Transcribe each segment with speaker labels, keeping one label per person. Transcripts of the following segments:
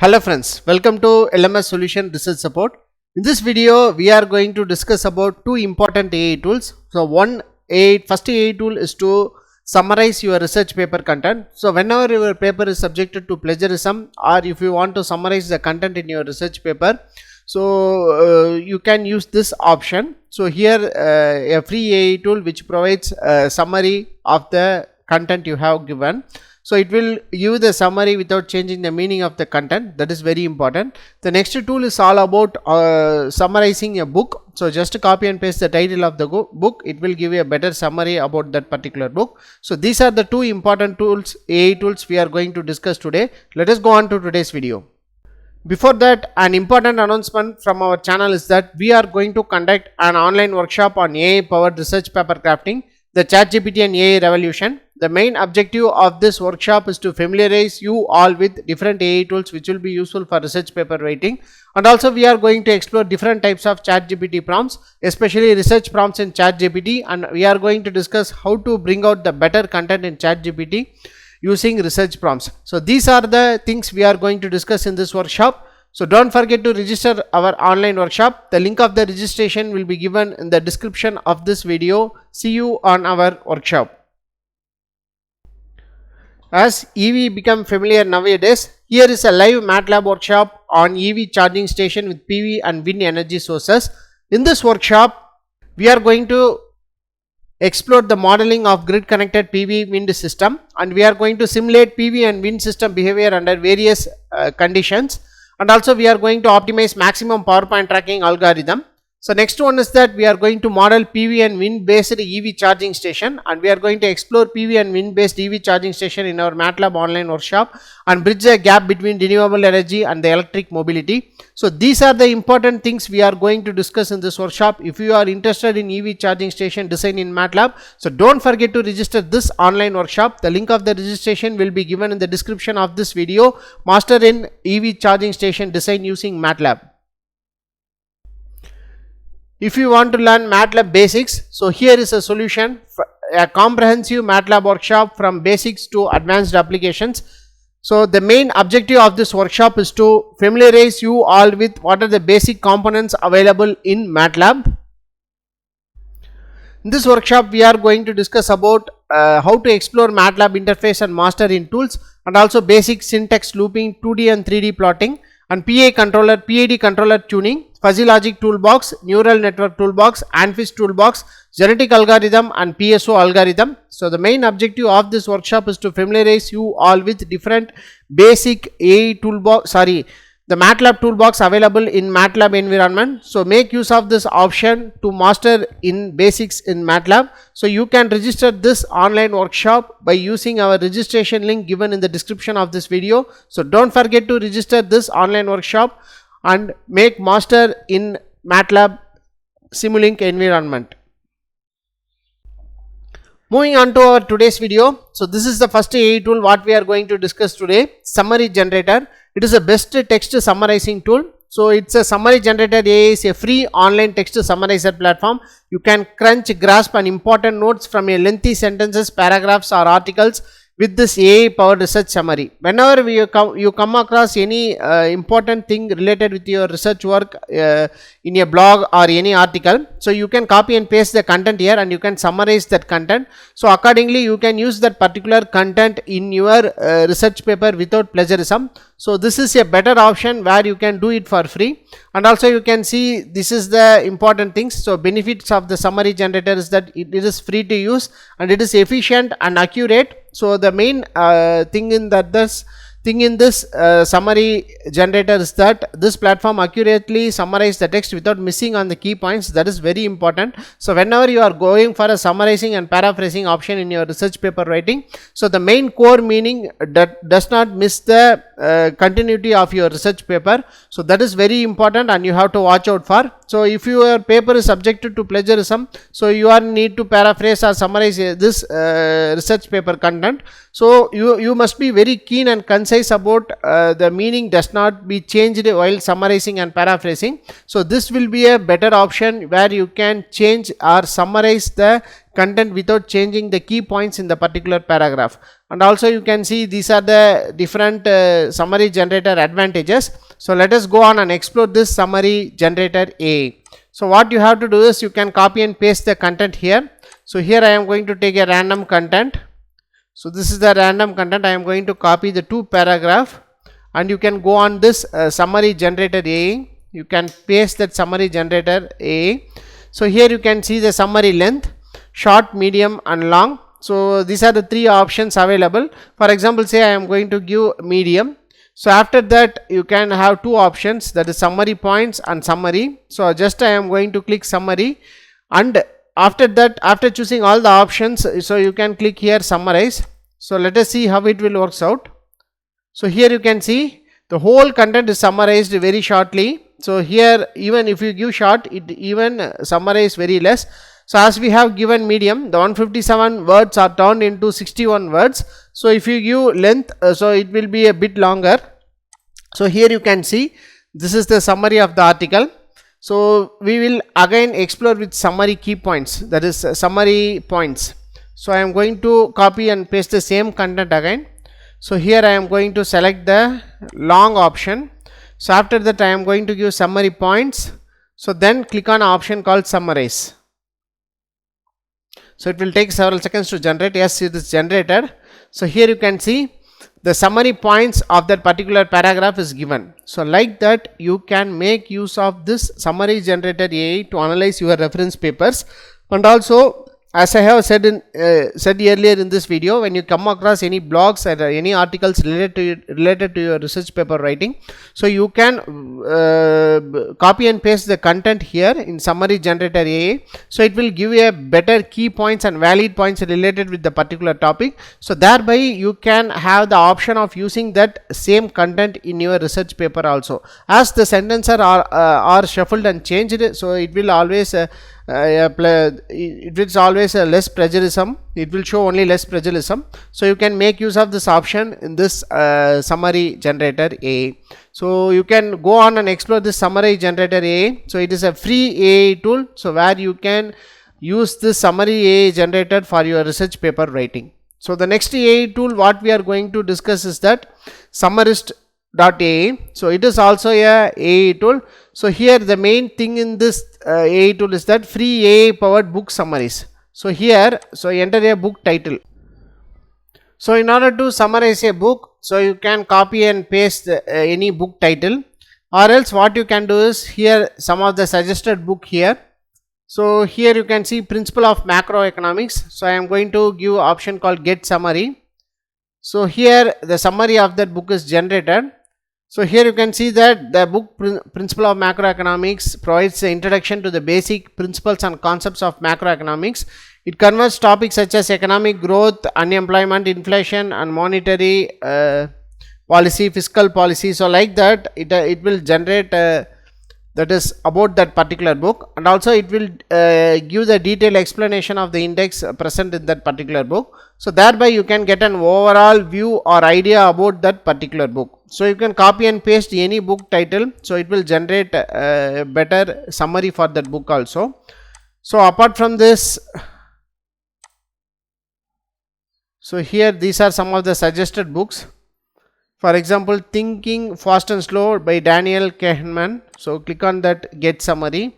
Speaker 1: Hello friends, welcome to LMS Solution Research Support. In this video, we are going to discuss about two important AI tools. So first AI tool is to summarize your research paper content. So whenever your paper is subjected to plagiarism, or if you want to summarize the content in your research paper, so you can use this option. So here a free AI tool which provides a summary of the content you have given. So it will give the summary without changing the meaning of the content. That is very important. The next tool is all about summarizing a book. So just copy and paste the title of the book. It will give you a better summary about that particular book. So these are the two important tools, AI tools we are going to discuss today. Let us go on to today's video. Before that, an important announcement from our channel is that we are going to conduct an online workshop on AI powered research paper crafting, the ChatGPT and AI revolution. The main objective of this workshop is to familiarize you all with different AI tools which will be useful for research paper writing, and also we are going to explore different types of ChatGPT prompts, especially research prompts in ChatGPT, and we are going to discuss how to bring out the better content in ChatGPT using research prompts. So these are the things we are going to discuss in this workshop. So don't forget to register our online workshop. The link of the registration will be given in the description of this video. See you on our workshop. As EV become familiar nowadays, here is a live MATLAB workshop on EV charging station with PV and wind energy sources. In this workshop, we are going to explore the modeling of grid connected PV wind system, and we are going to simulate PV and wind system behavior under various conditions, and also we are going to optimize maximum power point tracking algorithm. So next one is that we are going to model PV and wind based EV charging station, and we are going to explore PV and wind based EV charging station in our MATLAB online workshop and bridge the gap between renewable energy and the electric mobility. So these are the important things we are going to discuss in this workshop. If you are interested in EV charging station design in MATLAB, so don't forget to register this online workshop. The link of the registration will be given in the description of this video. Master in EV charging station design using MATLAB. If you want to learn MATLAB basics, so here is a solution, a comprehensive MATLAB workshop from basics to advanced applications. So the main objective of this workshop is to familiarize you all with what are the basic components available in MATLAB. In this workshop, we are going to discuss about how to explore MATLAB interface and master in tools, and also basic syntax looping, 2D and 3D plotting, and PID controller tuning, fuzzy logic toolbox, neural network toolbox, ANFIS toolbox, genetic algorithm and PSO algorithm. So the main objective of this workshop is to familiarize you all with different basic AI toolbox, the MATLAB toolbox available in MATLAB environment. So make use of this option to master in basics in MATLAB. So you can register this online workshop by using our registration link given in the description of this video. So don't forget to register this online workshop and make master in MATLAB Simulink environment. Moving on to our today's video. So this is the first AI tool what we are going to discuss today, summary generator. It is a best text summarizing tool. So it's a summary generator. AI is a free online text summarizer platform. You can crunch, grasp and important notes from a lengthy sentences, paragraphs or articles with this AI powered research summary. Whenever you come across any important thing related with your research work in a blog or any article, so you can copy and paste the content here and you can summarize that content. So accordingly you can use that particular content in your research paper without plagiarism. So this is a better option where you can do it for free, and also you can see this is the important things. So benefits of the summary generator is that it is free to use and it is efficient and accurate. So the main thing in this summary generator is that this platform accurately summarize the text without missing on the key points. That is very important. So whenever you are going for a summarizing and paraphrasing option in your research paper writing, so the main core meaning that does not miss the continuity of your research paper. So that is very important and you have to watch out for. So if your paper is subjected to plagiarism, so you are need to paraphrase or summarize this research paper content. So you must be very keen and concise about the meaning does not be changed while summarizing and paraphrasing. So this will be a better option where you can change or summarize the content without changing the key points in the particular paragraph. And also you can see these are the different summary generator advantages. So let us go on and explore this summary generator AI. So what you have to do is you can copy and paste the content here. So here I am going to take a random content. So this is the random content. I am going to copy the 2 paragraph, and you can go on this summary generator AI. You can paste that summary generator AI. So here you can see the summary length, short, medium and long. So these are the 3 options available. For example, say I am going to give medium. So after that you can have 2 options, that is summary points and summary. So just I am going to click summary, and after that, after choosing all the options, so you can click here summarize. So let us see how it will works out. So here you can see the whole content is summarized very shortly. So here even if you give short, it even summarize very less. So as we have given medium, the 157 words are turned into 61 words. So if you give length, so it will be a bit longer. So here you can see this is the summary of the article. So we will again explore with summary key points, that is summary points. So I am going to copy and paste the same content again. So here I am going to select the long option. So after that I am going to give summary points. So then click on an option called summarize. So it will take several seconds to generate. Yes, it is generated. So here you can see the summary points of that particular paragraph is given. So like that you can make use of this summary generator AI to analyze your reference papers. And also, as I have said earlier in this video, when you come across any blogs or any articles related to your research paper writing, so you can copy and paste the content here in summary generator AI. So it will give you a better key points and valid points related with the particular topic. So thereby you can have the option of using that same content in your research paper also. As the sentences are shuffled and changed, so it will always it is always a less plagiarism. It will show only less plagiarism. So you can make use of this option in this summary generator AI. So you can go on and explore this summary generator AI. So it is a free AI tool, so where you can use this summary AI generator for your research paper writing. So the next AI tool what we are going to discuss is that summarist.ai. So it is also a AI tool. So here the main thing in this AI tool is that free AI powered book summaries. So here, so enter a book title. So in order to summarize a book, so you can copy and paste any book title, or else what you can do is here some of the suggested book here. So here you can see principle of macroeconomics. So I am going to give option called get summary. So here the summary of that book is generated. So here you can see that the book Principle of Macroeconomics provides the introduction to the basic principles and concepts of macroeconomics. It covers topics such as economic growth, unemployment, inflation and monetary policy, fiscal policy. So like that it will generate that is about that particular book, and also it will give the detailed explanation of the index present in that particular book. So thereby you can get an overall view or idea about that particular book. So you can copy and paste any book title, so it will generate a better summary for that book also. So apart from this, so here these are some of the suggested books. For example, Thinking Fast and Slow by Daniel Kahneman. So click on that get summary.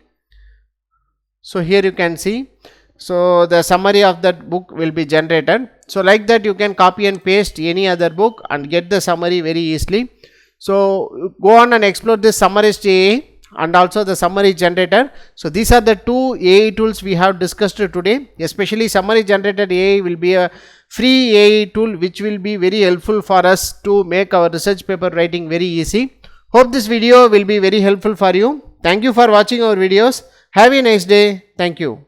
Speaker 1: So here you can see, so the summary of that book will be generated. So like that you can copy and paste any other book and get the summary very easily. So go on and explore this summarist AI and also the summary generator. So these are the two AI tools we have discussed today. Especially summary generator AI will be a free AI tool which will be very helpful for us to make our research paper writing very easy. Hope this video will be very helpful for you. Thank you for watching our videos. Have a nice day. Thank you.